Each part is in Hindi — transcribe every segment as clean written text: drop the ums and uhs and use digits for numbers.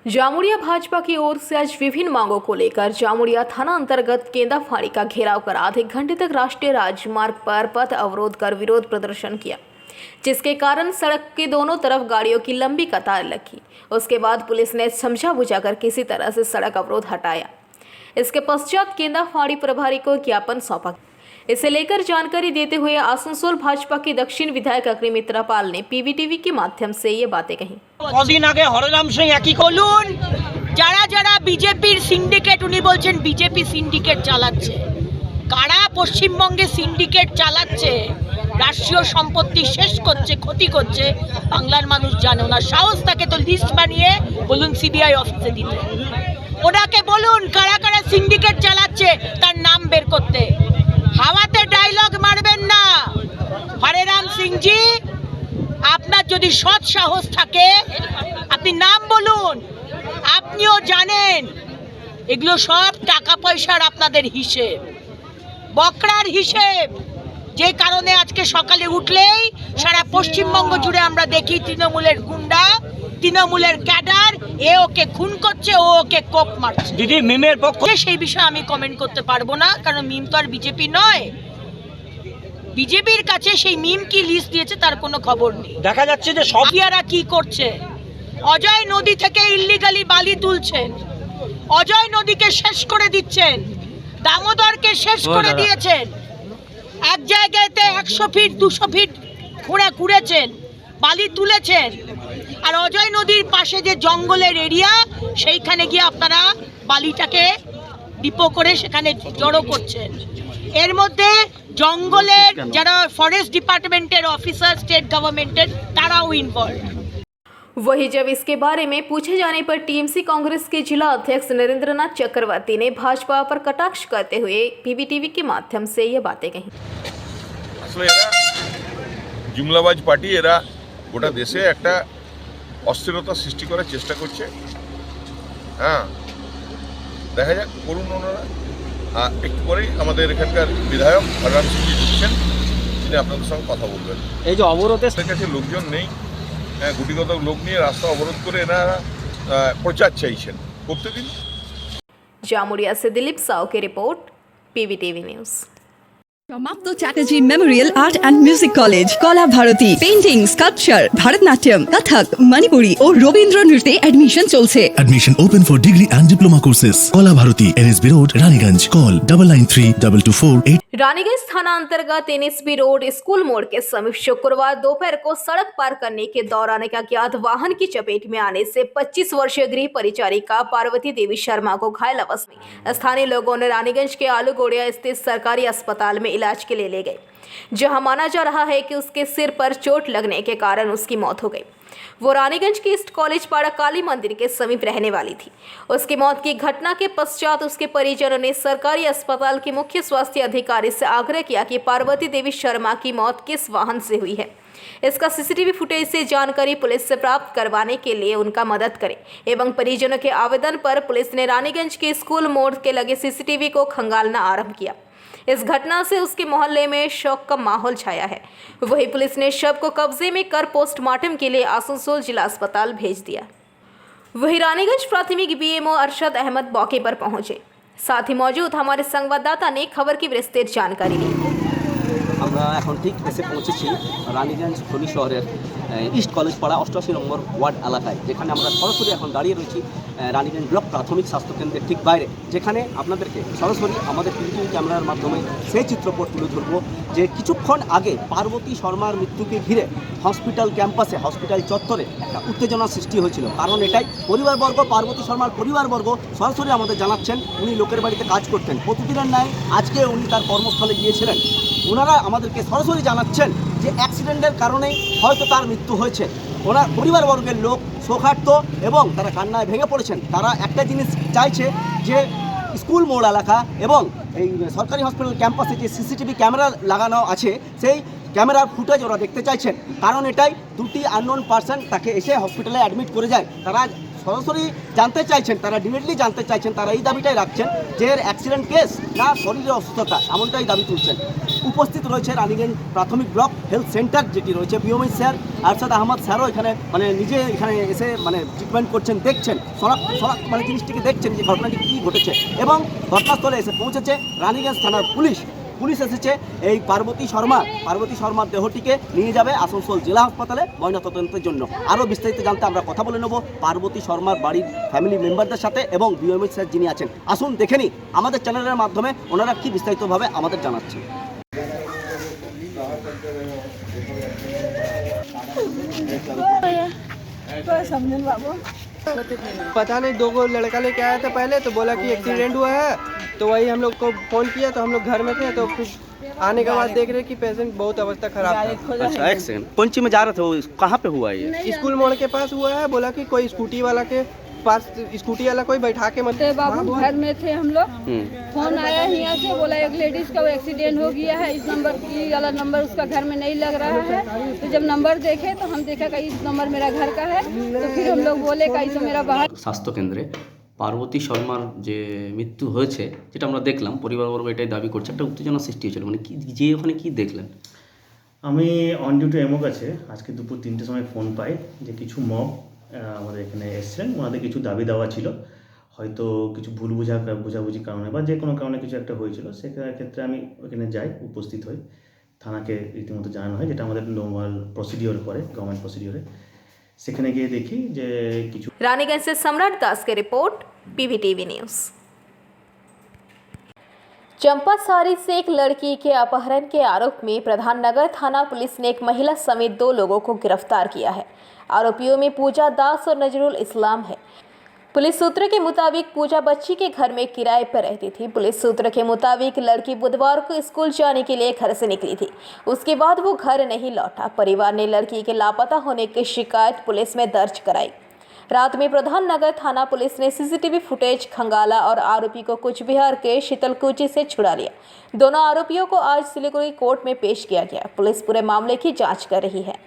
जामुड़िया भाजपा की ओर से आज विभिन्न मांगों को लेकर जामुड़िया थाना अंतर्गत केंदाफाड़ी का घेराव कर आधे घंटे तक राष्ट्रीय राजमार्ग पर पथ अवरोध कर विरोध प्रदर्शन किया, जिसके कारण सड़क के दोनों तरफ गाड़ियों की लंबी कतार लगी। उसके बाद पुलिस ने समझा बुझाकर किसी तरह से सड़क अवरोध हटाया। इसके पश्चात केंदाफाड़ी प्रभारी को ज्ञापन सौंपा। इसे लेकर जानकारी देते हुए आसनसोल भाजपा के दक्षिण विधायक अग्निमित्रा पाल ने पीवीटीवी के माध्यम से ये बातें कही। কদিন আগে হরনাম সিং একই করলুন যারা যারা বিজেপির সিন্ডিকেট উনি বলছেন বিজেপি সিন্ডিকেট চালাচ্ছে। কারা পশ্চিমবঙ্গে সিন্ডিকেট চালাচ্ছে, রাষ্ট্রীয় সম্পত্তি শেষ করছে, ক্ষতি করছে, বাংলার মানুষ জানে না। সাহস থাকে তো লিস্ট বানিয়ে বলুন সিবিআই অফিসে দিতে। ওনাকে বলুন কারা কারা সিন্ডিকেট চালাচ্ছে তার নাম বের করতে। হাওয়াতে ডায়লগ মারবেন না। হরেরাম সিংজি, আপনার যদি সৎ সাহস থাকে আপনি নাম বলুন। আপনিও জানেন এগুলো সব টাকা পয়সার আপনাদের হিসেব, বকরার হিসেব। যে কারণে আজকে সকালে উঠলেই সারা পশ্চিমবঙ্গ জুড়ে আমরা দেখি তৃণমূলের গুন্ডা, তৃণমূলের ক্যাডার, এ ওকে খুন করছে, ও ওকে কোপ মারছে। দিদি মিমের পক্ষে সেই বিষয়ে আমি কমেন্ট করতে পারবো না, কারণ মিম তো আর বিজেপি নয়। বিজেপির কাছে সেই মিম কি লিস্ট দিয়েছে তার কোনো খবর নেই। দেখা যাচ্ছে যে সবিয়ারা কি করছে। অজয় নদী থেকে ইল্লিগালি বালি তুলছেন, অজয় নদীকে শেষ করে দিচ্ছেন, দামোদরকে শেষ করে দিয়েছেন। এক জায়গাতে 100 ফিট 200 ফিট ঘুরেছেন, বালি তুলেছেন। আর অজয় নদীর পাশে যে জঙ্গলের এরিয়া, সেইখানে গিয়ে আপনারা বালিটাকে ডিপো করে সেখানে জড়ো করছেন। এর মধ্যে জঙ্গলের যারা ফরেস্ট ডিপার্টমেন্টের অফিসার, স্টেট गवर्नमेंटेর তারাও ইনভলভ। वहीं जब इसके बारे में पूछे जाने पर टीएमसी कांग्रेस के जिला अध्यक्ष नरेंद्रनाथ चक्रवर्ती ने भाजपा पर कटाक्ष करते हुए पीवीटीवी के माध्यम से ये बातें कही। আসলে এরা জুমলাবাজ পার্টি, এরা গোটা দেশে একটা অস্থিরতা সৃষ্টি করার চেষ্টা করছে। হ্যাঁ, দেখা যাক, করুন ওনারা। একটু পরেই আমাদের এখানকার বিধায়ক হররাম সিংজি ঢুকছেন, তিনি আপনাদের সঙ্গে কথা বলবেন। এই যে অবরোধের কাছে লোকজন নেই, গুটিগত লোক নিয়ে রাস্তা অবরোধ করে এনারা প্রচার চাইছেন, করতে দিন। जामुड़िया से दिलीप साव की रिपोर्ट, पीवीटीवी न्यूज। সমাপ্ত Chatterjee memorial art and music college, Kala Bharati, painting, sculpture, Bharatanatyam, Kathak, Manipuri ও রবীন্দ্র নৃত্যে অ্যাডমিশন চলছে। Admission open for degree and diploma courses. Kola Bharati, NSB Road, Raniganj. Call 993224. Raniganj थाना अंतर्गत एनएसबी रोड स्कूल मोड़ के समीप शुक्रवार दोपहर को सड़क पार करने के दौरान एक अज्ञात वाहन की चपेट में आने से 25 वर्षीय गृह परिचारिका पार्वती देवी शर्मा को घायल अवस्था में स्थानीय लोगों ने रानीगंज के आलूगोड़िया स्थित सरकारी अस्पताल में इलाज के लिए ले गए, जहां माना जा रहा है कि उसके सिर पर चोट लगने के कारण उसकी मौत हो गई। वो रानीगंज के ईस्ट कॉलेज पाड़ा काली मंदिर के समीप रहने वाली थी। उसकी मौत की घटना के पश्चात उसके परिजनों ने सरकारी अस्पताल के मुख्य स्वास्थ्य अधिकारी से आग्रह किया कि पार्वती देवी शर्मा की मौत किस वाहन से हुई है, इसका सीसीटीवी फुटेज से जानकारी पुलिस से प्राप्त करवाने के लिए उनका मदद करें एवं परिजनों के आवेदन पर पुलिस ने रानीगंज के स्कूल मोड़ के लगे सीसीटीवी को खंगालना आरंभ किया। इस घटना से उसके मोहल्ले में शोक का माहौल छाया है। वहीं पुलिस ने शव को कब्जे में कर पोस्टमार्टम के लिए आसनसोल जिला अस्पताल भेज दिया। वहीं रानीगंज प्राथमिक बीएमओ अरशद अहमद मौके पर पहुंचे, साथ ही मौजूद हमारे संवाददाता ने खबर की विस्तृत जानकारी दी। আমরা এখন ঠিক এসে পৌঁছেছি রানীগঞ্জ খনি শহরের ইস্ট কলেজ পাড়া 88 নম্বর ওয়ার্ড এলাকায়, যেখানে আমরা সরাসরি এখন দাঁড়িয়ে রয়েছি রানীগঞ্জ ব্লক প্রাথমিক স্বাস্থ্যকেন্দ্রের ঠিক বাইরে, যেখানে আপনাদেরকে সরাসরি আমাদের টিভি ক্যামেরার মাধ্যমে সেই চিত্রপট তুলে ধরব যে কিছুক্ষণ আগে পার্বতী শর্মার মৃত্যুকে ঘিরে হসপিটাল ক্যাম্পাসে, হসপিটাল চত্বরে একটা উত্তেজনা সৃষ্টি হয়েছিল। কারণ এটাই, পরিবারবর্গ, পার্বতী শর্মার পরিবারবর্গ সরাসরি আমাদের জানাচ্ছেন উনি লোকের বাড়িতে কাজ করতেন, প্রতিদিনের ন্যায় আজকে উনি তার কর্মস্থলে গিয়েছিলেন। ওনারা আমাদেরকে সরাসরি জানাচ্ছেন যে অ্যাক্সিডেন্টের কারণেই হয়তো তার মৃত্যু হয়েছে। ওনার পরিবারবর্গের লোক শোকার্ত এবং তারা কান্নায় ভেঙে পড়েছেন। তারা একটা জিনিস চাইছে যে স্কুল মোড় এলাকা এবং এই সরকারি হসপিটাল ক্যাম্পাসে যে সিসিটিভি ক্যামেরা লাগানো আছে, সেই ক্যামেরার ফুটেজ ওরা দেখতে চাইছেন। কারণ এটাই, দুটি আননোন পার্সন তাকে এসে হসপিটালে অ্যাডমিট করে যায়। তারা সরাসরি জানতে চাইছেন, তারা ডিরেক্টলি জানতে চাইছেন, তারা এই দাবিটাই রাখছেন যে এর অ্যাক্সিডেন্ট কেস না শরীরের অসুস্থতা, এমনটাই দাবি তুলছেন। উপস্থিত রয়েছে রানীগঞ্জ প্রাথমিক ব্লক হেলথ সেন্টার যেটি রয়েছে পিওমই স্যার আরশাদ আহমদ স্যারও এখানে নিজে এখানে এসে ট্রিটমেন্ট করছেন, দেখছেন সড়ক জিনিসটিকে দেখছেন যে ঘটনাটি কী ঘটেছে, এবং ঘটনাস্থলে এসে পৌঁছেছে রানীগঞ্জ থানার পুলিশ এসেছে এই পার্বতী শর্মার দেহটিকে নিয়ে যাবে আসানসোল জেলা হাসপাতালে ময়নাতদন্তের জন্য। আরও বিস্তারিত জানতে আমরা কথা বলে নেব পার্বতী শর্মার বাড়ির ফ্যামিলি মেম্বারদের সাথে এবং বিএমএইচ স্যার যিনি আছেন। আসুন দেখে নিই আমাদের চ্যানেলের মাধ্যমে ওনারা কি বিস্তারিতভাবে আমাদের জানাচ্ছেন। पता नहीं, 2 लड़का लेके आया था पहले, तो बोला कि एक्सीडेंट हुआ है, तो वही हम लोग को फ़ोन किया, तो हम लोग घर में थे, तो फिर आने के बाद देख रहे कि पेशेंट बहुत अवस्था खराब था। अच्छा, एक सेकंड, कौन ची में जा रहे थे, वो कहाँ पे हुआ ये? स्कूल मोड़ के पास हुआ है, बोला कि कोई स्कूटी वाला के पास स्कूटी वाला कोई बैठा के मत। बाबू घर में थे हम लोग, फोन आया यहाँ से, बोला एक लेडीज का वो एक्सीडेंट हो गया है, इस नंबर की वाला नंबर उसका घर में नहीं लग रहा है। तो जब नंबर देखे तो हम देखा कि इस नंबर मेरा घर का है, तो फिर हम लोग बोले कि तो मेरा बाहर। স্বাস্থ্য কেন্দ্রে পার্বতী শর্মার যে মৃত্যু হয়েছে যেটা আমরা দেখলাম, পরিবারবর্গ এটাই দাবি করছে, একটা উত্তেজনা সৃষ্টি হয়েছিল, মানে কি যে ওখানে কি দেখলেন? আমি অন ডিউটি এমও কাছে আজকে দুপুর 3টের সময় ফোন পাই যে কিছু মব আমাদের এখানে এসেছিলেন, ওনাদের কিছু দাবি দেওয়া ছিল, হয়তো কিছু ভুল বোঝাবুঝি কারণে বা যে কোনো কারণে কিছু একটা হয়েছিল। সেক্ষেত্রে আমি ওখানে যাই, উপস্থিত হই, থানাকে রীতিমতো জানানো হয়, যেটা আমাদের নর্মাল প্রসিডিওর করে, গভর্নমেন্ট প্রসিডিওরে। সেখানে গিয়ে দেখি যে কিছু। रानीगंज से सम्राट दास की रिपोर्ट, पीवीटीवी न्यूज़। चंपासारी से एक लड़की के अपहरण के आरोप में प्रधान नगर थाना पुलिस ने एक महिला समेत 2 लोगों को गिरफ्तार किया है। आरोपियों में पूजा दास और नजरुल इस्लाम है। पुलिस सूत्र के मुताबिक पूजा बच्ची के घर में किराए पर रहती थी। पुलिस सूत्र के मुताबिक लड़की बुधवार को स्कूल जाने के लिए घर से निकली थी, उसके बाद वो घर नहीं लौटा। परिवार ने लड़की के लापता होने की शिकायत पुलिस में दर्ज कराई। रात में प्रधान नगर थाना पुलिस ने सीसीटीवी फुटेज खंगाला और आरोपी को कुछ बिहार के शीतलकुची से छुड़ा लिया। दोनों आरोपियों को आज सिलीगुड़ी कोर्ट में पेश किया गया। पुलिस पूरे मामले की जांच कर रही है।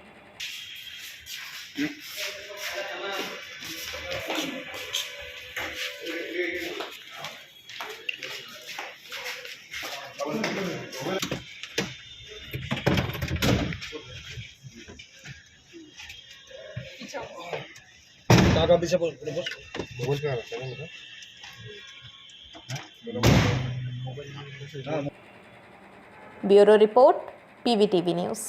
Bureau report, PVTV news.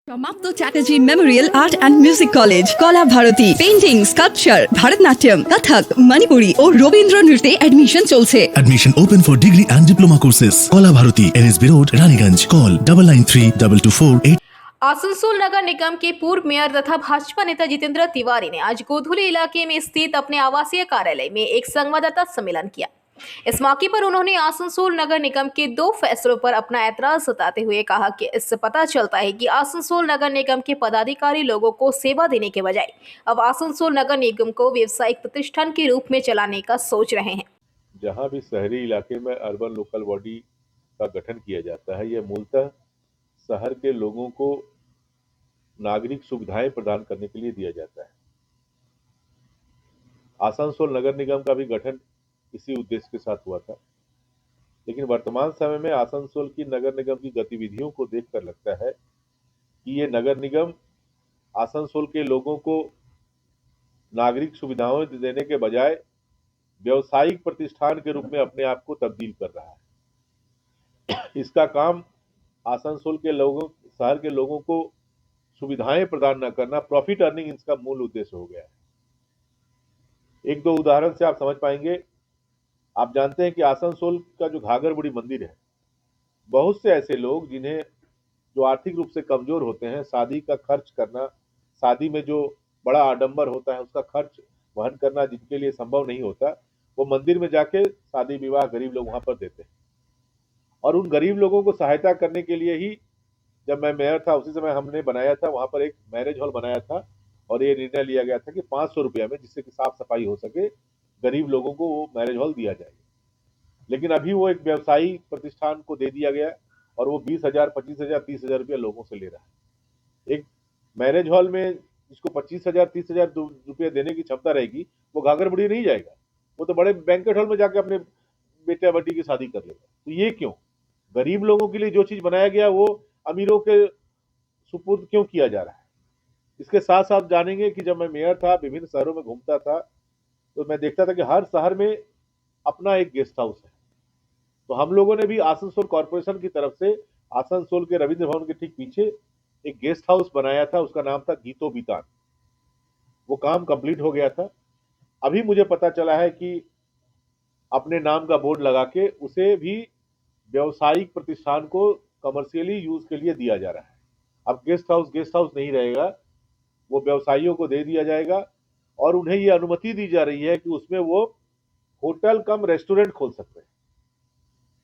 সমাপ্ত Chatterjee memorial art and music college, Kala Bharati, painting, sculpture, Bharatanatyam, Kathak, Manipuri ও রবীন্দ্র নৃত্যে অ্যাডমিশন চলছে। Admission open for degree and diploma courses. Kola Bharati, NSB Road, Raniganj. Call 993224. Asansol नगर निगम के पूर्व मेयर तथा भाजपा नेता जितेंद्र तिवारी ने आज गोधुली इलाके में स्थित अपने आवासीय कार्यालय में एक संवाददाता सम्मेलन किया। इस मौके पर उन्होंने आसनसोल नगर निगम के 2 फैसलों पर अपना ऐतराज जताते हुए कहा कि इससे पता चलता है कि आसनसोल नगर निगम के पदाधिकारी लोगों को सेवा देने के बजाय अब आसनसोल नगर निगम को व्यावसायिक प्रतिष्ठान के रूप में चलाने का सोच रहे हैं। जहाँ भी शहरी इलाके में अर्बन लोकल बॉडी का गठन किया जाता है, यह मूलतः शहर के लोगों को नागरिक सुविधाएं प्रदान करने के लिए दिया जाता है। आसनसोल नगर निगम का भी गठन इसी उद्देश्य के साथ हुआ था, लेकिन वर्तमान समय में आसनसोल की नगर निगम की गतिविधियों को देखकर लगता है कि ये नगर निगम आसनसोल के लोगों को नागरिक सुविधाएं देने के बजाय व्यवसायिक प्रतिष्ठान के रूप में अपने आप को तब्दील कर रहा है। इसका काम आसनसोल के लोगों, शहर के लोगों को सुविधाएं प्रदान न करना, प्रॉफिट अर्निंग इसका मूल उद्देश्य हो गया है। 1-2 उदाहरण से आप समझ पाएंगे। आप जानते हैं कि आसनसोल का जो घाघर बुढ़ी मंदिर है, बहुत से ऐसे लोग जिन्हें जो आर्थिक रूप से कमजोर होते हैं, शादी का खर्च करना, शादी में जो बड़ा आडंबर होता है उसका खर्च वहन करना जिनके लिए संभव नहीं होता, वो मंदिर में जाके शादी विवाह गरीब लोग वहां पर देते हैं। और उन गरीब लोगों को सहायता करने के लिए ही जब मैं मेयर था उसी समय हमने बनाया था, वहां पर एक मैरिज हॉल बनाया था और ये निर्णय लिया गया था कि 500 रुपया में, जिससे कि साफ सफाई हो सके, गरीब लोगों को वो मैरिज हॉल दिया जाएगा। लेकिन अभी वो एक व्यवसायी प्रतिष्ठान को दे दिया गया और वो 20,000, 25,000, 30,000 रुपया लोगों से ले रहा है। एक मैरिज हॉल में जिसको 25,000, 30,000 रुपया देने की क्षमता रहेगी, वो घाघर बुढ़ी नहीं जाएगा, वो तो बड़े बैंकेट हॉल में जाके अपने बेटा बेटी की शादी कर लेगा। तो ये क्यों? गरीब लोगों के लिए जो चीज बनाया गया वो अमीरों के सुपुर्द क्यों किया जा रहा है। इसके साथ साथ जानेंगे कि जब मैं मेयर था, विभिन्न शहरों में घूमता था, तो मैं देखता था कि हर शहर में अपना एक गेस्ट हाउस है। तो हम लोगों ने भी आसनसोल कॉरपोरेशन की तरफ से आसनसोल के रविंद्र भवन के ठीक पीछे एक गेस्ट हाउस बनाया था, उसका नाम था गीतो बीतान। वो काम कंप्लीट हो गया था। अभी मुझे पता चला है कि अपने नाम का बोर्ड लगा के उसे भी व्यवसायिक प्रतिष्ठान को कमर्शियली यूज के लिए दिया जा रहा है। अब गेस्ट हाउस नहीं रहेगा, वो व्यवसायियों को दे दिया जाएगा और उन्हें ये अनुमति दी जा रही है कि उसमें वो होटल कम रेस्टोरेंट खोल सकते हैं।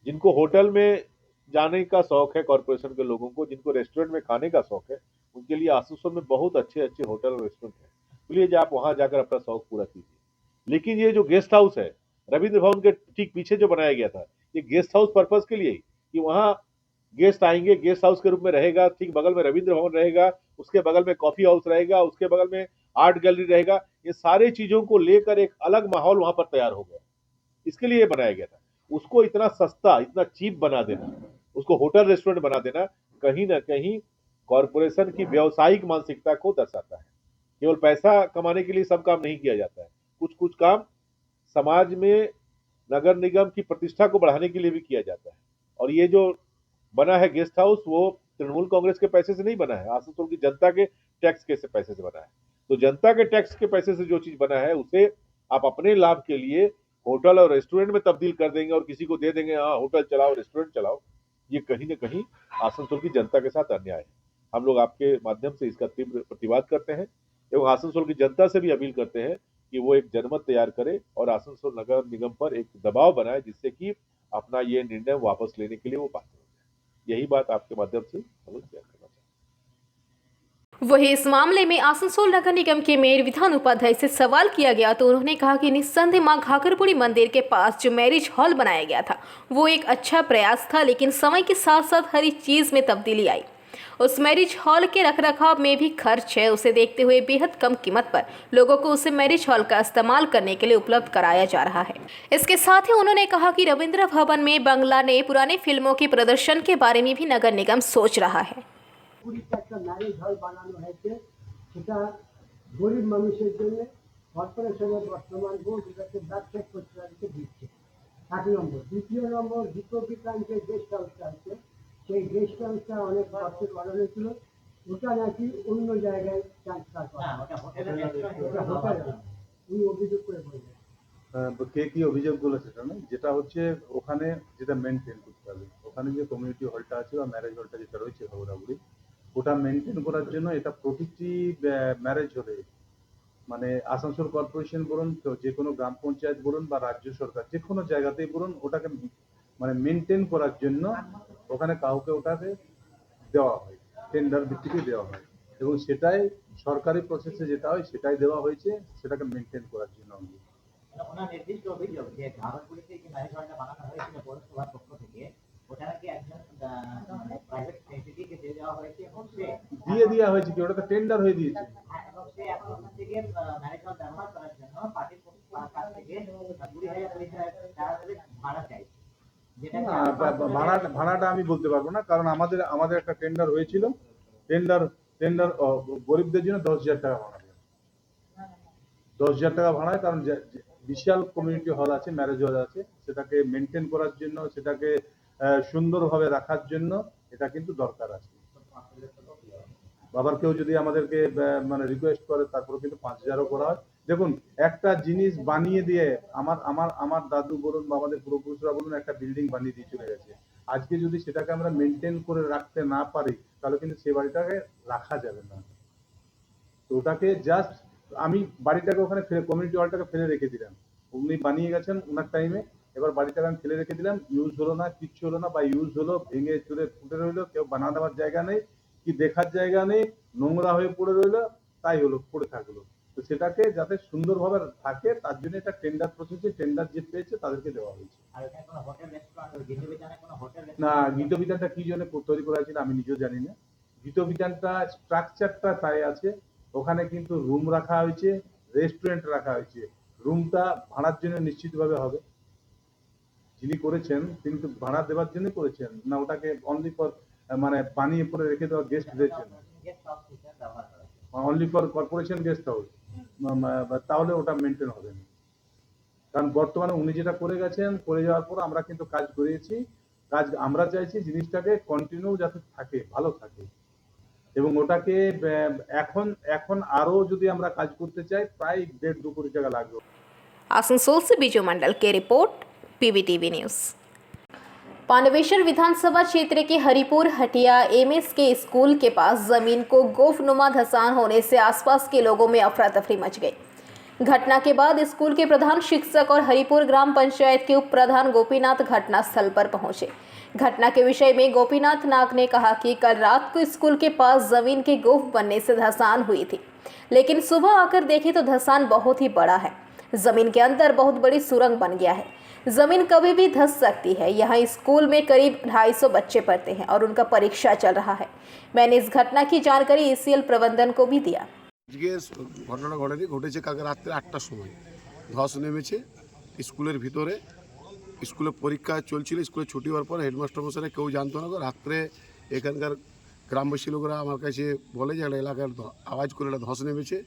जिनको होटल में जाने का शौक है, कॉर्पोरेशन के लोगों को जिनको रेस्टोरेंट में खाने का शौक है, उनके लिए आसनसोल में बहुत अच्छे अच्छे होटल और रेस्टोरेंट है। प्लीज आप वहां जाकर अपना शौक पूरा कीजिए। लेकिन ये जो गेस्ट हाउस है रविंद्र भवन के ठीक पीछे जो बनाया गया था, ये गेस्ट हाउस पर्पज के लिए ही, कि वहां गेस्ट आएंगे, गेस्ट हाउस के रूप में रहेगा, ठीक बगल में रविंद्र भवन रहेगा, उसके बगल में कॉफी हाउस रहेगा, उसके बगल में आर्ट गैलरी रहेगा। ये सारे चीजों को लेकर एक अलग माहौल वहां पर तैयार हो गया। इसके लिए बनाया गया था। उसको इतना सस्ता, इतना चीप बना देना, उसको होटल रेस्टोरेंट बना देना, कहीं ना कहीं कॉरपोरेशन की व्यावसायिक मानसिकता को दर्शाता है। केवल पैसा कमाने के लिए सब काम नहीं किया जाता है, कुछ कुछ काम समाज में नगर निगम की प्रतिष्ठा को बढ़ाने के लिए भी किया जाता है। और ये जो बना है गेस्ट हाउस, वो तृणमूल कांग्रेस के पैसे से नहीं बना है, आसनसोल की जनता के टैक्स के पैसे से बना है। तो जनता के टैक्स के पैसे से जो चीज बना है उसे आप अपने लाभ के लिए होटल और रेस्टोरेंट में तब्दील कर देंगे और किसी को दे देंगे, हाँ होटल चलाओ, रेस्टोरेंट चलाओ। ये कहीं ना कहीं आसनसोल की जनता के साथ अन्याय है। हम लोग आपके माध्यम से इसका तीव्र प्रतिवाद करते हैं एवं आसनसोल की जनता से भी अपील करते हैं कि वो एक जनमत तैयार करे और आसनसोल नगर निगम पर एक दबाव बनाए, जिससे कि अपना ये निर्णय वापस लेने के लिए वो पात्र हो जाए। यही बात आपके माध्यम से हम लोग शेयर करना चाहते हैं। वहीं इस मामले में आसनसोल नगर निगम के मेयर विधान उपाध्याय से सवाल किया गया तो उन्होंने कहा कि निस्संदेह मां घाघरपुरी मंदिर के पास जो मैरिज हॉल बनाया गया था वो एक अच्छा प्रयास था, लेकिन समय के साथ साथ हर एक चीज में तब्दीली आई। उस मैरिज हॉल के रखरखाव में भी खर्च है, उसे देखते हुए बेहद कम कीमत पर लोगों को उसे मैरिज हॉल का इस्तेमाल करने के लिए उपलब्ध कराया जा रहा है। इसके साथ ही उन्होंने कहा कि रविंद्र भवन में बंगला ने पुराने फिल्मों के प्रदर्शन के बारे में भी नगर निगम सोच रहा है। ম্যারেজ হল বানানো হয়েছে, সেটা গরিব মানুষের জন্য কর্পোরেশনের বর্তমান বোর্ড এটাকে ব্যবসায়িক প্রতিষ্ঠানকে দিচ্ছে। 1 নম্বর। দ্বিতীয় নম্বর, গীতো বিতান যে গেস্ট হাউসটা আছে, সেই গেস্ট হাউসটা অনেক খরচে করা হয়েছিল, ওটা নাকি অন্য জায়গায় ট্রান্সফার করা, ওটা হোটেল উনি অভিযোগ করে বললেন। কে কি অভিযোগগুলো সেটা নয়, যেটা হচ্ছে ওখানে যেটা মেনটেন করতে হবে, ওখানে যে কমিউনিটি হলটা আছে বা ম্যারেজ হলটা যেটা রয়েছে ঘোরাঘুরি, ওটা মেনটেন করার জন্য এটা প্রতিটি ম্যারেজ হলে মানে আসানসোল কর্পোরেশন বলুন, যে কোনো গ্রাম পঞ্চায়েত বলুন বা রাজ্য সরকার যে কোনো জায়গাতেই বলুন, ওটাকে মানে মেনটেন করার জন্য ওখানে কাউকে ওটাকে দেওয়া হয়, টেন্ডার ভিত্তিতে দেওয়া হয় এবং সেটাই সরকারি প্রসেসে যেটা হয় সেটাই দেওয়া হয়েছে, সেটাকে মেনটেন করার জন্য। ওনার নির্দিষ্ট অভিযোগ যে ঘাঘরপুরিতে যে ম্যারেজ হলটা বানানো হয়েছিল পৌরসভার পক্ষ থেকে, ওটা নাকি একজন প্রাইভেট এন্টিটিকে দিয়ে দেওয়া হয়েছে এবং সে দিয়ে দেওয়া হয়েছে কি, ওটা তো টেন্ডার হয়ে দিয়েছে এবং সে এখন ওখান থেকে ম্যারেজ হল ব্যবহার করার জন্য পার্টির কাছ থেকে 20,000 টাকা করে ভাড়া চাইছে। ভাড়াটা আমি বলতে পারবো না, কারণ আমাদের একটা টেন্ডার হয়েছিল, টেন্ডার গরিবদের জন্য 10,000 টাকা ভাড়া, 10,000 টাকা ভাড়ায়, কারণ বিশাল কমিউনিটি হল আছে, ম্যারেজ হল আছে, সেটাকে মেনটেন করার জন্য, সেটাকে সুন্দরভাবে রাখার জন্য এটা কিন্তু দরকার আছে। আবার কেউ যদি আমাদেরকে মানে রিকোয়েস্ট করে তারপরে কিন্তু 5,000ও করা হয়। দেখুন, একটা জিনিস বানিয়ে দিয়ে আমার দাদু বলুন বা আমাদের পূর্বপুরুষরা বলুন, একটা বিল্ডিং বানিয়ে দিয়ে চলে গেছে। আজকে যদি সেটাকে আমরা মেনটেন করে রাখতে না পারি, তাহলে কিন্তু সেই বাড়িটাকে রাখা যাবে না। তো ওটাকে জাস্ট আমি বাড়িটাকে ওখানে কমিউনিটি হলটাকে ফেলে রেখে দিলাম, উনি বানিয়ে গেছেন ওনার টাইমে, এবার বাড়িটাকে আমি ফেলে রেখে দিলাম, ইউজ হলো না, কিচ্ছু হলো না, বা ইউজ হলো ভেঙে চুরে ফুটে রইলো, কেউ বানা দেওয়ার জায়গা নেই, কি দেখার জায়গা নেই, নোংরা হয়ে পড়ে রইলো, তাই হলো, পড়ে থাকলো। তো সেটাকে যাতে সুন্দরভাবে থাকে তার জন্য একটা টেন্ডার প্রসেসে টেন্ডার যে পেয়েছে তাদেরকে দেওয়া হয়েছে। না, গীত বিধানটা কি জন্য তৈরি করা হয়েছিল আমি নিজেও জানি না। গীত বিধানটা স্ট্রাকচারটা তাই আছে, ওখানে কিন্তু রুম রাখা হয়েছে, রেস্টুরেন্ট রাখা হয়েছে, রুমটা ভাড়ার জন্য নিশ্চিতভাবে হবে, যিনি করেছেন তিনি তো ভাড়া দেওয়ার জন্য করেছেন না, ওটাকে অনলি ফর মানে পানি উপরে রেখে দেওয়া গেস্টদের জন্য, গেস্ট হাউস হিসেবে ব্যবহার করা হচ্ছে। Only for corporation guest house, তাহলে ওটা মেনটেন হবে না। কারণ বর্তমানে উনি যেটা করে গেছেন, করে যাওয়ার পর আমরা কিন্তু কাজ করিয়েছি, কাজ আমরা চাইছি জিনিসটাকে কন্টিনিউ যাতে থাকে, ভালো থাকে, এবং ওটাকে এখন আরো যদি আমরা কাজ করতে চাই প্রায় 1.5-2 কোটি টাকা লাগবে। आसनसोल से बीजू मंडल की रिपोर्ट, पीवीटीवी न्यूज। पांडवेश्वर विधानसभा क्षेत्र के हरिपुर हटिया एमएस के स्कूल के पास जमीन को गोफनुमा धंसान होने से आसपास के लोगों में अफरा तफरी मच गई। घटना के बाद स्कूल के प्रधान शिक्षक और हरिपुर ग्राम पंचायत के उप प्रधान गोपीनाथ घटनास्थल पर पहुंचे। घटना के विषय में गोपीनाथ नाग ने कहा कि कल रात को स्कूल के पास जमीन के गोफ बनने से धंसान हुई थी, लेकिन सुबह आकर देखे तो धंसान बहुत ही बड़ा है। जमीन के अंदर बहुत बड़ी सुरंग बन गया है। जमीन कभी भी धंस सकती है। यहाँ स्कूल में करीब 250 बच्चे पढ़ते हैं और उनका परीक्षा चल रहा है। मैंने इस घटना की जानकारी ईसीएल प्रबंधन को भी दिया। ঘটনা ঘটেছে কালকে রাত্রে 8টার সময় ধস নেমেছে স্কুলের ভিতরে। স্কুলে পরীক্ষা চলছিল, স্কুলে ছুটি হওয়ার পর হেডমাস্টার মশাই কেউ জানতো না, রাত্রে এখানকার গ্রামবাসী লোকেরা আমার কাছে বলে যে একটা এলাকার আওয়াজ করে একটা ধস নেমেছে।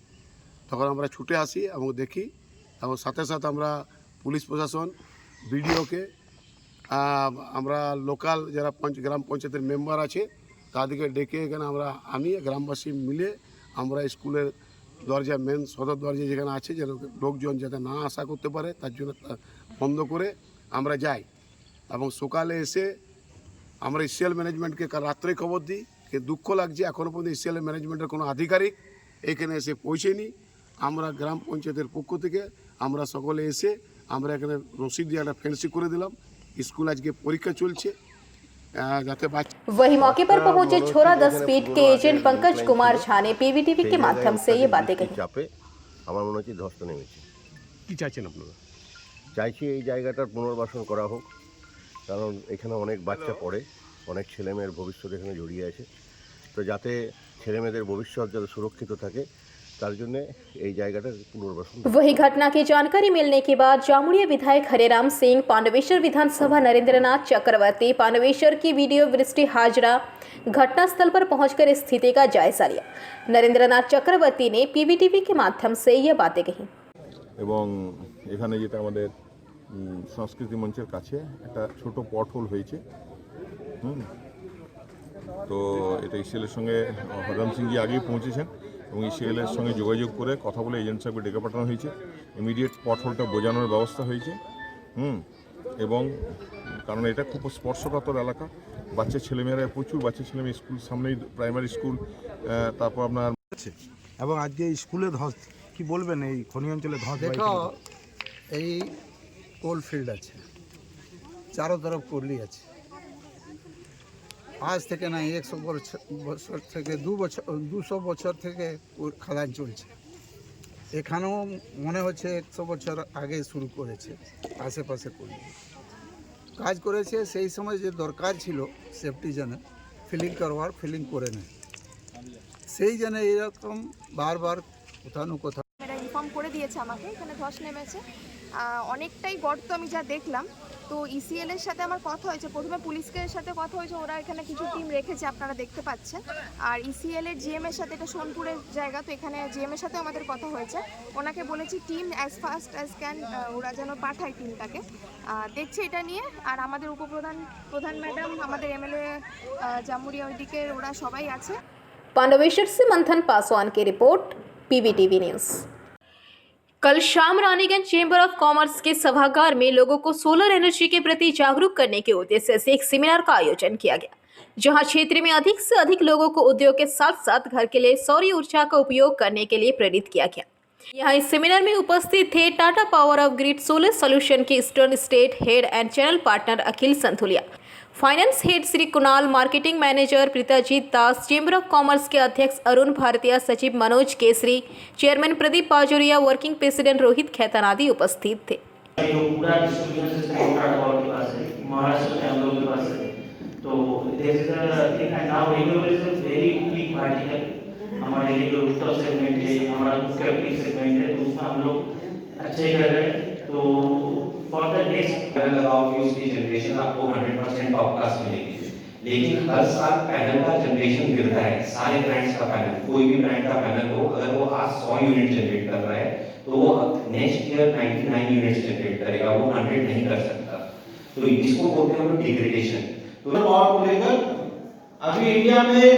তখন আমরা ছুটে আসি এবং দেখি, এবং সাথে সাথে আমরা পুলিশ প্রশাসন, বিডিওকে, আমরা লোকাল যারা গ্রাম পঞ্চায়েতের মেম্বার আছে তাদেরকে ডেকে এখানে আমরা আনি, গ্রামবাসী মিলে আমরা স্কুলের দরজা, মেন সদর দরজা যেখানে আছে, যেন লোকজন যাতে না আশা করতে পারে তার জন্য বন্ধ করে আমরা যাই। এবং সকালে এসে আমরা ইসিএল ম্যানেজমেন্টকে কাল রাত্রে খবর দিই। কিন্তু দুঃখ লাগছে এখনও পর্যন্ত ইসিএল ম্যানেজমেন্টের কোনো আধিকারিক এখানে এসে পৌঁছেনি। আমরা গ্রাম পঞ্চায়েতের পক্ষ থেকে আমরা সকলে এসে আমরা এখানে রসিদ দিয়ে একটা ফেন্সি করে দিলাম। স্কুল আজকে পরীক্ষা চলছে। वही मौके पर पहुंचे छोरा 10 फीट के एजेंट पंकज कुमार झा ने पीवीटीवी के माध्यम से ये बातें कही। চাপে আমার মনে হচ্ছে ধস নেমেছে। কি চাইছেন আপনারা? চাইছি এই জায়গাটার পুনর্বাসন করা হোক, কারণ এখানে অনেক বাচ্চা পড়ে, অনেক ছেলেমেয়ের ভবিষ্যৎ এখানে জড়িয়ে আছে। তো যাতে ছেলেমেয়েদের ভবিষ্যৎ যাতে সুরক্ষিত থাকে তার জন্য এই জায়গাটার পুনর্বাসন। वही घटना की जानकारी मिलने के बाद जामुड़िया विधायक हरेराम सिंह, पांडवेश्वर विधानसभा नरेंद्रनाथ चक्रवर्ती, पांडवेश्वर की वीडियो वृष्टि हाजरा घटनास्थल पर पहुंचकर स्थिति का जायजा लिया। नरेंद्रनाथ चक्रवर्ती ने पीवीटीवी के माध्यम से ये बातें कही। এবং এখানে যেটা আমাদের সংস্কৃতি মঞ্চের কাছে একটা ছোট পটহোল হয়েছে। তো এটা ইসিএলের সঙ্গে হররাম সিংজি আগেই পৌঁছেছেন এবং ইসিএলের সঙ্গে যোগাযোগ করে কথা বলে এজেন্ট সাহেবকে ডেকে পাঠানো হয়েছে। ইমিডিয়েট পটহোলটা বোঝানোর ব্যবস্থা হয়েছে। এবং কারণ এটা খুব স্পর্শকাতর এলাকা, বাচ্চা ছেলেমেয়েরা, প্রচুর বাচ্চা ছেলেমেয়ে স্কুল, সামনেই প্রাইমারি স্কুল, তারপর আপনার এবং আজকে স্কুলে ধস, কি বলবেন এই খনি অঞ্চলে ধস? देखो এই কোল ফিল্ড আছে, চারো তরফ কোলি আছে। আজ থেকে না 100 বছর থেকে 200 বছর থেকে খাদান চলছে। এখানেও মনে হচ্ছে 100 বছর আগে শুরু করেছে। আশেপাশে কোলি কাজ করেছে, সেই সময় যে দরকার ছিল সেফটি জন্য ফিলিং করবার, ফিলিং করে নেয়, সেই জন্য এরকম বারবার কোথাও না কোথাও মেয়েরা ইনফর্ম করে দিয়েছে আমাকে এখানে ধস নেমেছে। অনেকটাই গর্ত আমি যা দেখলাম। তো ইসিএল এর সাথে আমার কথা হয়েছে, প্রথমে পুলিশের সাথে কথা হয়েছে, ওরা এখানে কিছু টিম রেখেছে আপনারা দেখতে পাচ্ছেন। আর ইসিএল এর জিএম এর সাথে, এটা সোনপুরের জায়গা, তো এখানে জিএম এর সাথে আমাদের কথা হয়েছে। ওনাকে বলেছি team as fast as can ওরা যেন পাঠায় টিমটাকে, দেখছে এটা নিয়ে। আর আমাদের প্রধান ম্যাডাম, আমাদের এমএলএ জামুরিয়া ওইদিকে, ওরা সবাই আছে। पांडवेश्वर से मंथन पासवान की रिपोर्ट, पीवीटीवी न्यूज। कल शाम रानीगंज चेंबर ऑफ कॉमर्स के सभागार में लोगों को सोलर एनर्जी के प्रति जागरूक करने के उद्देश्य से एक सेमिनार का आयोजन किया गया, जहां क्षेत्र में अधिक से अधिक लोगों को उद्योग के साथ साथ घर के लिए सौर ऊर्जा का उपयोग करने के लिए प्रेरित किया गया। यहाँ इस सेमिनार में उपस्थित थे Tata power off grid solar solution के eastern state head and channel partner Akhil Santhulia, finance head Shri Kunal, marketing manager Pritajit Das, chamber of commerce के अध्यक्ष अरुण भारतीय, सचिव Manoj Kesari, chairman Pradeep Pajuria, working president Rohit Khaitan आदि उपस्थित थे। हमारे लिए जो उत्तर सेगमेंट है, हमारा मुख्य सेगमेंट है, तो उसमें हम लोग अच्छे कर रहे हैं। तो तो फॉर द नेक्स्ट पैनल लगाओगे उसकी जनरेशन आपको 100% टॉप क्लास मिलेगी। लेकिन हर साल पैनल का जनरेशन गिरता है, सारे ब्रांड्स का पैनल, कोई भी ब्रांड का पैनल हो, अगर वो आज 100 यूनिट जनरेट कर रहा है तो वो नेक्स्ट ईयर 99 यूनिट्स जनरेट करेगा, वो 100 नहीं कर सकता। तो इसको बोलते हैं हम डिग्रेडेशन। तो पावर को लेकर अभी इंडिया में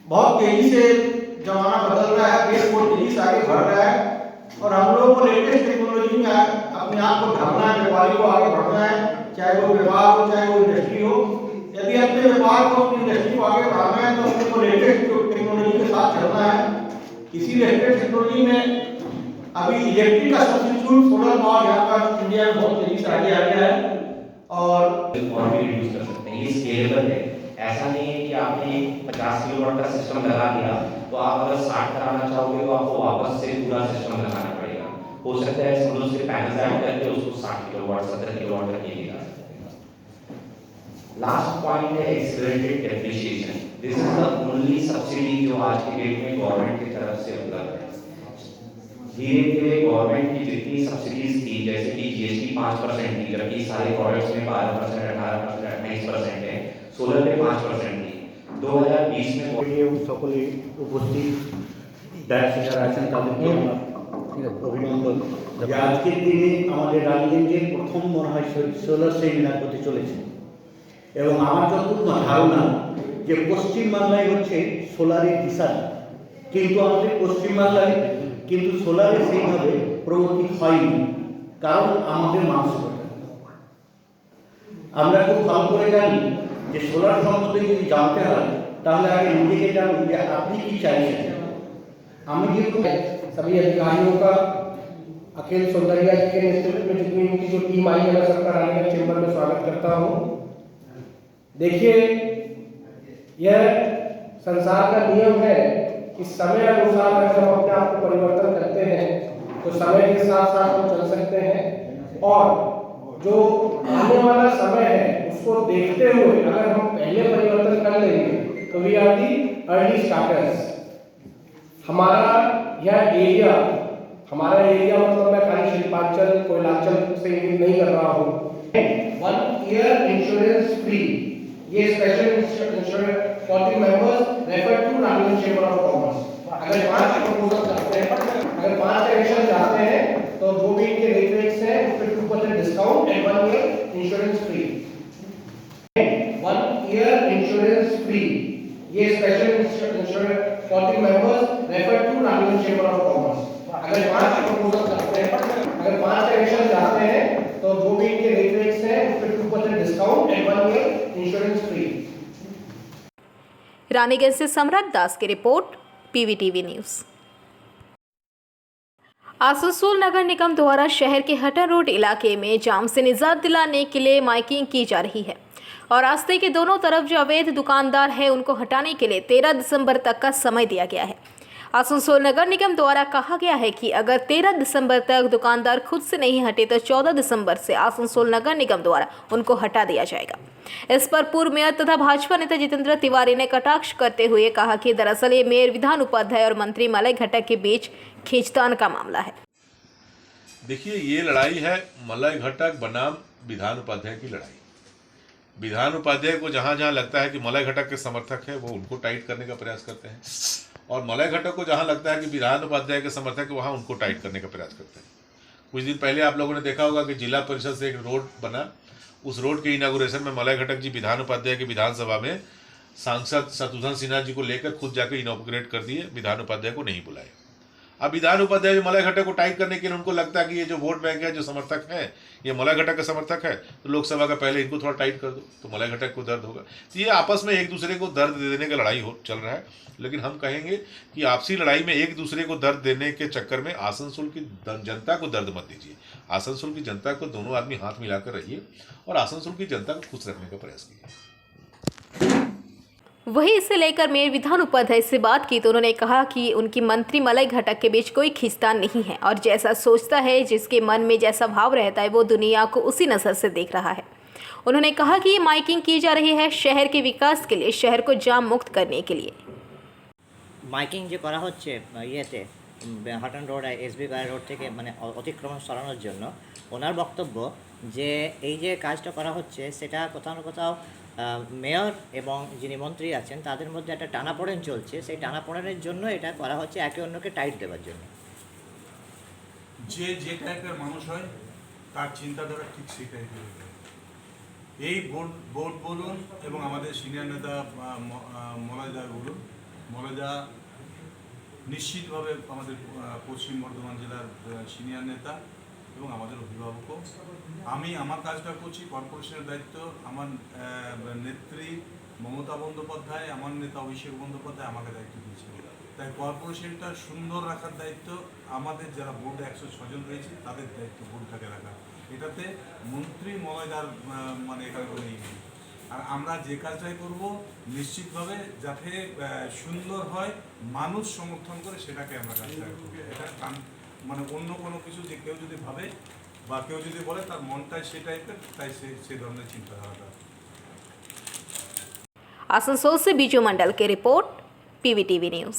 बहुत तेजी से जमाना बदल रहा है, देश बहुत तेजी से आगे बढ़ रहा है और हम लोगों को लेटेस्ट टेक्नोलॉजी में अपने आप को ढालना है, व्यापारी को आगे बढ़ना है, चाहे वो व्यापार हो चाहे वो इंडस्ट्री हो। यदि अपने व्यापार को अपनी इंडस्ट्री को आगे बढ़ाना है तो हमको लेटेस्ट टेक्नोलॉजी के साथ चलना है। इसी लेटेस्ट टेक्नोलॉजी में अभी इलेक्ट्रिक का सब्स्टिट्यूट सोलर पावर यहाँ पर इंडिया में बहुत तेजी से आगे आ गया है और भी रिड्यूस कर सकते हैं। ये स्केलेबल है, ऐसा नहीं है कि आपने 50 किलोवाट का सिस्टम लगा दिया तो आप अगर 60 कराना चाहोगे तो आपको वापस से पूरा सिस्टम लगाना पड़ेगा। हो सकता है समझो सिर्फ पैनल ऐड करके उसको 60 किलोवाट 70 किलोवाट तक ले जा सकते हैं। लास्ट पॉइंट है accelerated depreciation. This is the only subsidy जो आज के डेट में गवर्नमेंट की तरफ से उपलब्ध है। धीरे धीरे गवर्नमेंट की जितनी सब्सिडीज थी, जैसे कि जीएसटी 5% थी, जबकि सारे प्रोडक्ट्स में 12%, 18%, 28% है, सोलर पे 5% थी। 2020 में সকলে উপস্থিত ডায়াসে যারা আছেন তাদেরকে অভিনন্দন। যে আজকের দিনে আমাদের রানীগঞ্জের প্রথম মনে হয় সোলার সেমিনার হতে চলেছে এবং আমার যতটুকু ধারণা যে পশ্চিমবাংলায় হচ্ছে সোলারের দিশারি, কিন্তু আমাদের পশ্চিমবাংলায় কিন্তু সোলারে সেইভাবে প্রগতি হয়নি, কারণ আমাদের মানসিকতা। আমরা খুব ভালো করে জানি যে সোলার সম্বন্ধে যদি জানতে হয় তাহলে আগে নিজেকে জানুন যে আপনি কি চাইছেন। আমি যেহেতু सभी अधिकारियों का अखिल सौंदर्या जी के नेतृत्व में जितनी उनकी जो टीम आई है मैं सबका रानीगंज चेंबर में स्वागत करता हूँ। देखिए, यह संसार का नियम है कि समय अनुसार अगर हम अपने आप को परिवर्तन करते हैं तो समय के साथ साथ हम चल सकते हैं और जो आने वाला समय है उसको देखते हुए अगर हम पहले परिवर्तन कर लेंगे तो we are the early starters. हमारा यह एरिया मतलब मैं खाली शिल्पांचल कोयलांचल से इंगित नहीं कर रहा हूँ। 1 ईयर इंश्योरेंस फ्री, ये special insurance for the members refer to Raniganj chamber of commerce. अगर 5 प्रपोजल चाहते हैं, अगर 5 कनेक्शन चाहते हैं तो जो भी इनके रेट्स हैं उस पर 2% discount and 1 year insurance free. 1 year insurance free, ये special insurance for the members refer to Raniganj chamber of commerce. अगर 5 प्रपोजल चाहते हैं, अगर 5 कनेक्शन चाहते हैं तो जो भी इनके रेट्स हैं उस पर 2% discount and 1 year insurance free. Raniganj से सम्राट दास की रिपोर्ट, पीवीटीवी न्यूज। आसनसोल नगर निगम द्वारा शहर के हटन रोड इलाके में जाम से निजात दिलाने के लिए माइकिंग की जा रही है और रास्ते के दोनों तरफ जो अवैध दुकानदार हैं उनको हटाने के लिए 13 दिसंबर तक का समय दिया गया है। आसनसोल नगर निगम द्वारा कहा गया है कि अगर 13 दिसंबर तक दुकानदार खुद से नहीं हटे तो 14 दिसंबर से आसनसोल नगर निगम द्वारा उनको हटा दिया जाएगा। इस पर पूर्व मेयर तथा भाजपा नेता जितेंद्र तिवारी ने कटाक्ष करते हुए कहा कि दरअसल ये मेयर विधान उपाध्याय और मंत्री मलय घटक के बीच खींचतान का मामला है। देखिए, ये लड़ाई है मलय घटक बनाम विधान उपाध्याय की लड़ाई। विधान उपाध्याय को जहाँ जहाँ लगता है कि मलय घटक के समर्थक है वो उनको टाइट करने का प्रयास करते हैं और मलय घटक को जहाँ लगता है कि विधान उपाध्याय के समर्थक है वहाँ उनको टाइट करने का प्रयास करते हैं। कुछ दिन पहले आप लोगों ने देखा होगा कि जिला परिषद से एक रोड बना, उस रोड के इनागुरेशन में मलय घटक जी विधान उपाध्याय की विधानसभा में सांसद शत्रुघ्न सिन्हा जी को लेकर खुद जाकर इनॉग्रेट कर दिए, विधान उपाध्याय को नहीं बुलाए। अब विधान उपाध्याय मलय घटक को टाइट करने के लिए उनको लगता है कि ये जो वोट बैंक है, जो समर्थक है, ये मलय घटक का समर्थक है, तो लोकसभा का पहले इनको थोड़ा टाइट कर दो तो मलय घटक को दर्द होगा। तो ये आपस में एक दूसरे को दर्द देने का लड़ाई चल रहा है। लेकिन हम कहेंगे कि आपसी लड़ाई में एक दूसरे को दर्द देने के चक्कर में आसनसोल की जनता को दर्द मत दीजिए। आसनसोल की जनता को दोनों आदमी हाथ मिलाकर रहिए और आसनसोल की जनता को खुश रखने का प्रयास कीजिए। वहीं इसे लेकर मेयर विधान उपाध्याय से बात की तो उन्होंने कहा कि उनकी मंत्री मलय घटक के बीच कोई खींचतान नहीं है और जैसा सोचता है, जिसके मन में जैसा भाव रहता है, वो दुनिया को उसी नज़र से देख रहा है। उन्होंने कहा कि ये माइकिंग की जा रही है शहर के विकास के लिए, शहर को जाम मुक्त करने के लिए। माइकिंग जो करा হচ্ছে ইয়েতে হাটন রোড এসবি গার্ড রোড থেকে মানে অতিক্রমণ সরানোর জন্য ওনার বক্তব্য যে এই যে কাজটা করা হচ্ছে সেটা কোথাও না কোথাও মেয়র এবং যিনি মন্ত্রী আছেন তাদের মধ্যে একটা টানাপোড়েন চলছে, সেই টানাপোড়েনের জন্য এটা করা হচ্ছে একে অন্যকে টাইট দেওয়ার জন্য। যে টাইপের মানুষ হয় তার চিন্তাধারা ঠিক সেই টাইপের। এই বোর্ড বলুন এবং আমাদের সিনিয়র নেতা মলয়দা বলুন, মলয়দা নিশ্চিতভাবে আমাদের পশ্চিম বর্ধমান জেলার সিনিয়র নেতা এবং আমাদের অভিভাবকও। আমি আমার কাজটা করছি, কর্পোরেশনের দায়িত্ব আমার নেত্রী মমতা বন্দ্যোপাধ্যায়, আমার নেতা অভিষেক বন্দ্যোপাধ্যায় আমাকে দায়িত্ব দিয়েছে। তাই কর্পোরেশনটা সুন্দর রাখার দায়িত্ব আমাদের যারা বোর্ডে 106 জন রয়েছে তাদের দায়িত্ব বোর্ডটাকে রাখা। এটাতে মন্ত্রী মলয়দার মানে এখানে কোনো নেই। আর আমরা যে কাজটাই করব নিশ্চিতভাবে যাতে সুন্দর হয়, মানুষ সমর্থন করে সেটাকে আমরা কাজটা করব। এটা মানে অন্য কোনো কিছু যে কেউ যদি ভাবে বা কেউ যদি বলে তার মনটাই সে টাইপের, তাই সেই ধরনের চিন্তাধারাটা। आसनसोल से बीजू मंडल की रिपोर्ट, पीवीटीवी न्यूज।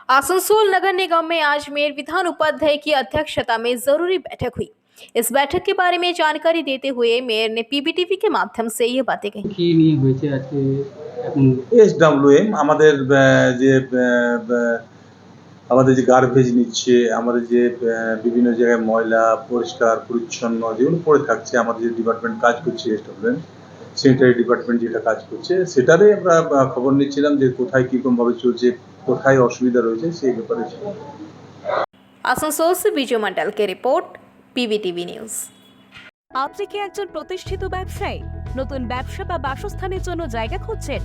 आसनसोल नगर निगम में आज मेयर विधान उपाध्याय की अध्यक्षता में जरूरी बैठक हुई। इस बैठक के बारे में जानकारी देते हुए मेयर ने पीवीटीवी के माध्यम से ये बातें कही। কি নিয়ে হয়েছে আজকে এখন SWM আমাদের যে গার্বেজ নিচ্ছে, আমাদের যে বিভিন্ন জায়গায় ময়লা পরিষ্কার পরিচ্ছন্ন যেগুলো পড়ে থাকছে, আমাদের যে ডিপার্টমেন্ট কাজ করছে SWM সেনিটারি ডিপার্টমেন্ট যেটা কাজ করছে সেটারই আমরা খবর নিচ্ছিলাম যে কোথায় কীরকমভাবে চলছে, কোথায় অসুবিধা রয়েছে সেই ব্যাপারে। आसनसोल से बीजू मंडल की रिपोर्ट, पीवीटीवी न्यूज। আপনি কি একজন প্রতিষ্ঠিত ব্যবসায়ী, নতুন ব্যবসা বা বাসস্থানের জন্য জায়গা খুঁজছেন?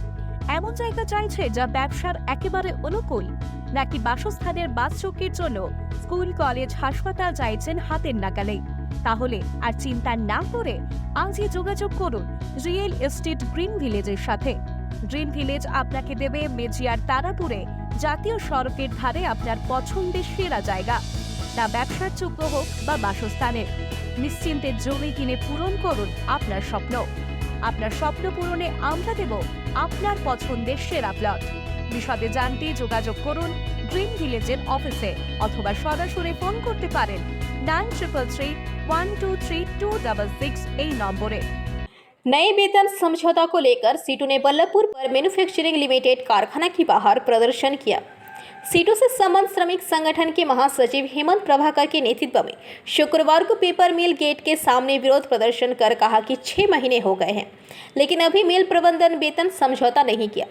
এমন জায়গা চাইছে যা ব্যবসার একেবারে অনুকূল, নাকি বাসস্থানের বাসচৌকির জন্য স্কুল কলেজ হাসপাতাল চাইছেন হাতের নাগালে? তাহলে আর চিন্তা না করে আজই যোগাযোগ করুন রিয়েল এস্টেট গ্রিন ভিলেজের সাথে। গ্রিন ভিলেজ আপনাকে দেবে মেজিয়ার তারাপুরে জাতীয় সড়কের ধারে আপনার পছন্দের সেরা জায়গা, না ব্যবসার যোগ্য হোক বা বাসস্থানের। নিশ্চিন্তে জমি কিনে পূরণ করুন আপনার স্বপ্ন। আপনার স্বপ্ন পূরণে আমরা দেব আপনার পছন্দের সেরা প্লট। বিশদে জানতে যোগাযোগ করুন গ্রিন ভিলেজের অফিসে অথবা সরাসরি ফোন করতে পারেন 9333123266 এই নম্বরে। नए वेतन समझौता को लेकर सीटू ने बल्लभपुर पर मैन्युफैक्चरिंग लिमिटेड कारखाना के बाहर प्रदर्शन किया। सीटू से संबंध श्रमिक संगठन के महासचिव हेमंत प्रभाकर के नेतृत्व में शुक्रवार को पेपर मिल गेट के सामने विरोध प्रदर्शन कर कहा कि 6 महीने हो गए हैं लेकिन अभी मिल प्रबंधन वेतन समझौता नहीं किया।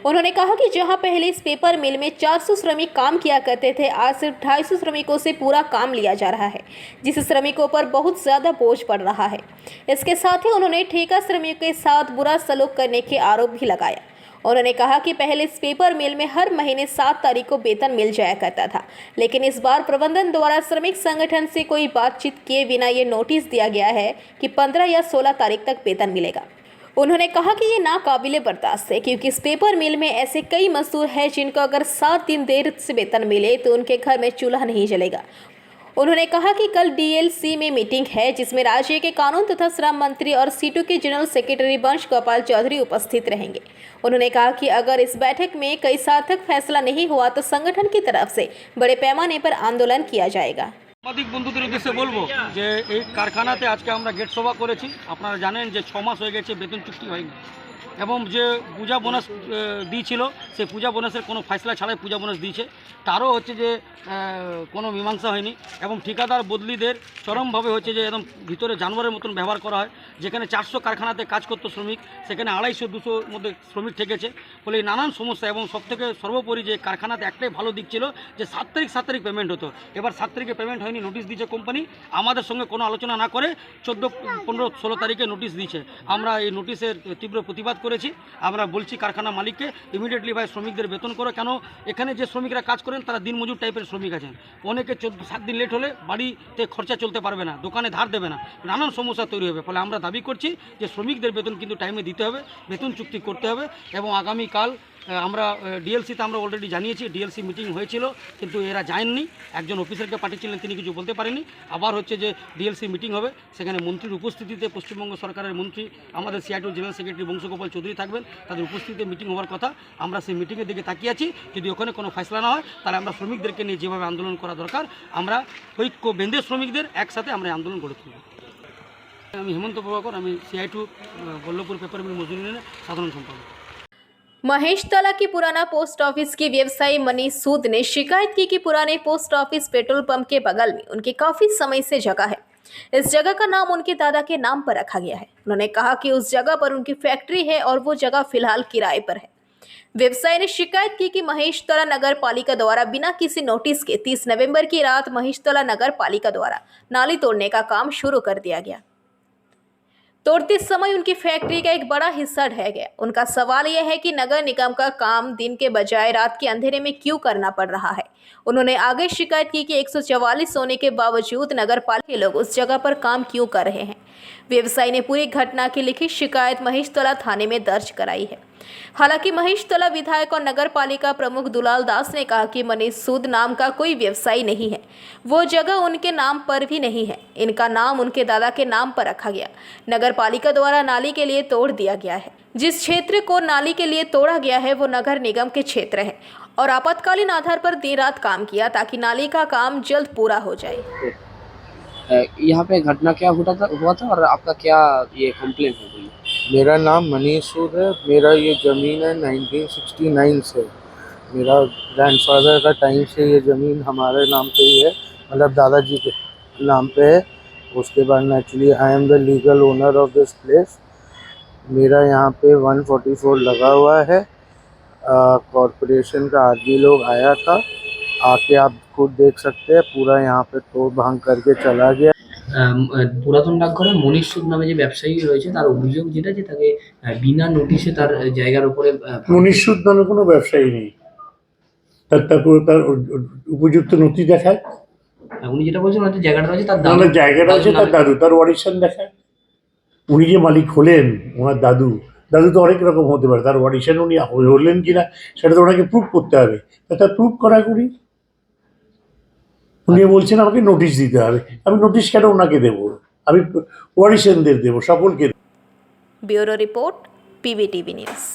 उन्होंने कहा कि जहां पहले इस पेपर मिल में 400 श्रमिक काम किया करते थे, आज सिर्फ 250 श्रमिकों से पूरा काम लिया जा रहा है, जिससे श्रमिकों पर बहुत ज़्यादा बोझ पड़ रहा है। इसके साथ ही उन्होंने ठेका श्रमिकों के साथ बुरा सलूक करने के आरोप भी लगाया। उन्होंने कहा कि पहले इस पेपर मिल में हर महीने 7 तारीख को वेतन मिल जाया करता था, लेकिन इस बार प्रबंधन द्वारा श्रमिक संगठन से कोई बातचीत किए बिना ये नोटिस दिया गया है कि 15 या 16 तारीख तक वेतन मिलेगा। उन्होंने कहा कि ये नाकाबिले बर्दाश्त है, क्योंकि इस पेपर मिल में ऐसे कई मजदूर हैं जिनको अगर 7 दिन देर से वेतन मिले तो उनके घर में चूल्हा नहीं जलेगा। उन्होंने कहा कि कल डीएलसी में मीटिंग है जिसमें राज्य के कानून तथा श्रम मंत्री और सीटू के जनरल सेक्रेटरी वंश गोपाल चौधरी उपस्थित रहेंगे। उन्होंने कहा कि अगर इस बैठक में कोई सार्थक फैसला नहीं हुआ तो संगठन की तरफ से बड़े पैमाने पर आंदोलन किया जाएगा। সাংবাদিক বন্ধুদের উদ্দেশ্যে বলবো যে এই কারখানাতে আজকে আমরা গেট সভা করেছি। আপনারা জানেন যে 6 মাস হয়ে গেছে বেতন চুক্তি হয়নি এবং যে পূজা বোনাস দিয়েছিল সেই পূজা বোনাসের কোনো ফয়সলা ছাড়াই পূজা বোনাস দিয়েছে। তারও হচ্ছে যে কোনো মীমাংসা হয়নি এবং ঠিকাদার বদলিদের চরমভাবে হচ্ছে যে একদম ভিতরে জানোয়ারের মতন ব্যবহার করা হয়। যেখানে 400 কারখানাতে কাজ করতো শ্রমিক, সেখানে 250-200 মধ্যে শ্রমিক ঠেকেছে। ফলে এই নানান সমস্যা এবং সবথেকে সর্বোপরি যে কারখানাতে একটাই ভালো দিক ছিল যে 7 তারিখ পেমেন্ট হতো। এবার 7 তারিখে পেমেন্ট হয়নি, নোটিশ দিয়েছে কোম্পানি। আমাদের সঙ্গে কোনো আলোচনা না করে 14, 15, 16 তারিখে নোটিশ দিয়েছে। আমরা এই নোটিশের তীব্র প্রতিবাদ করেছি। আমরা বলছি কারখানা মালিককে ইমিডিয়েটলি ভাই শ্রমিকদের বেতন করো। কেন এখানে যে শ্রমিকরা কাজ করেন তারা দিনমজুর টাইপের শ্রমিক আছেন। অনেকে 7 দিন লেট হলে বাড়িতে খরচা চলতে পারবে না, দোকানে ধার দেবে না, নানান সমস্যা তৈরি হবে। ফলে আমরা দাবি করছি যে শ্রমিকদের বেতন কিন্তু টাইমে দিতে হবে, বেতন চুক্তি করতে হবে এবং আগামীকাল আমরা ডিএলসিতে আমরা অলরেডি জানিয়েছি, ডিএলসি মিটিং হয়েছিল কিন্তু এরা যায়নি, একজন অফিসারকে পাঠিয়েছিলেন, তিনি কিছু বলতে পারেনি। আবার হচ্ছে যে ডিএলসি মিটিং হবে, সেখানে মন্ত্রীর উপস্থিতিতে পশ্চিমবঙ্গ সরকারের মন্ত্রী আমাদের CITU general secretary Bansagopal Chowdhury থাকবেন, তাদের উপস্থিতিতে মিটিং হওয়ার কথা। আমরা সেই মিটিংয়ের দিকে তাকিয়ে আছি। যদি ওখানে কোনো ফয়সলা না হয় তাহলে আমরা শ্রমিকদেরকে নিয়ে যেভাবে আন্দোলন করা দরকার, আমরা ঐক্য বেঁধে শ্রমিকদের একসাথে আমরা আন্দোলন গড়ে তুলব। আমি হেমন্ত প্রভাকর, আমি সিআইটিউ বল্লভপুর পেপার মিল মজদুর ইউনিয়নের সাধারণ সম্পাদক। महेशतला की पुराना पोस्ट ऑफिस की व्यवसायी मनीष सूद ने शिकायत की कि पुराने पोस्ट ऑफिस पेट्रोल पंप के बगल में उनकी काफी समय से जगह है। इस जगह का नाम उनके दादा के नाम पर रखा गया है। उन्होंने कहा कि उस जगह पर उनकी फैक्ट्री है और वो जगह फिलहाल किराए पर है। व्यवसायी ने शिकायत की कि महेशतला नगर पालिका द्वारा बिना किसी नोटिस के 30 नवंबर की रात महेशतला नगर पालिका द्वारा नाली तोड़ने का काम शुरू कर दिया गया। तोड़ते समय उनकी फैक्ट्री का एक बड़ा हिस्सा ढह गया। उनका सवाल यह है कि नगर निगम का काम दिन के बजाय रात के अंधेरे में क्यों करना पड़ रहा है। उन्होंने आगे शिकायत की कि 144 होने के बावजूद नगर पालिका के लोग उस जगह पर काम क्यों कर रहे हैं। व्यवसायी ने पूरी घटना की लिखित शिकायत महेशतला थाने में दर्ज कराई है। हालांकि महेशतला विधायक और नगर पालिका प्रमुख दुलाल दास ने कहा कि मनीष सूद नाम का कोई व्यवसायी नहीं है, वो जगह उनके नाम पर भी नहीं है, इनका नाम उनके दादा के नाम पर रखा गया। नगर पालिका द्वारा नाली के लिए तोड़ दिया गया है। जिस क्षेत्र को नाली के लिए तोड़ा गया है वो नगर निगम के क्षेत्र है और आपातकालीन आधार पर दिन रात काम किया ताकि नाली का काम जल्द पूरा हो जाए। यहाँ पे घटना क्या हुआ था और आपका क्या ये कंप्लेंट हो गई? मेरा नाम मनीष सूद है। मेरा ये ज़मीन है 1969 से, मेरा ग्रैंडफादर का टाइम से ये ज़मीन हमारे नाम पे ही है, मतलब दादाजी के नाम पे है। उसके बाद naturally I am the legal owner of this place. मेरा यहाँ पे 144 लगा हुआ है। कॉरपोरेशन का आदमी लोग आया था, आके आप खुद देख सकते हैं, पूरा यहाँ पे तोड़ भांग करके चला गया। পুরাতন ডাকঘরে মনীষ সুদ নামে যে ব্যবসায়ী রয়েছে তার অভিযোগ যেটা যে তাকে বিনা নোটিশে তার জায়গার উপরে মনীষ সুদ নামে কোনো ব্যবসায়ী নেই, তার উপযুক্ত নথি দেখায়। উনি যেটা বলছেন হয়তো জায়গাটা রয়েছে তার জায়গাটা আছে তার দাদু, তার ওয়ারিশন দেখায়। উনি যে মালিক হলেন ওনার দাদু তো অনেক রকম হতে পারে, তার ওয়ারিশন উনি হলেন কিনা সেটা তো ওনাকে প্রুভ করতে হবে, তার প্রুভ করা করি। উনি বলছেন আমাকে নোটিশ দিতে হবে, আমি নোটিশ কেন ওনাকে দেবো? আমি ওয়ারিশনদের দেবো, সকলকে। Bureau report, PBTV news.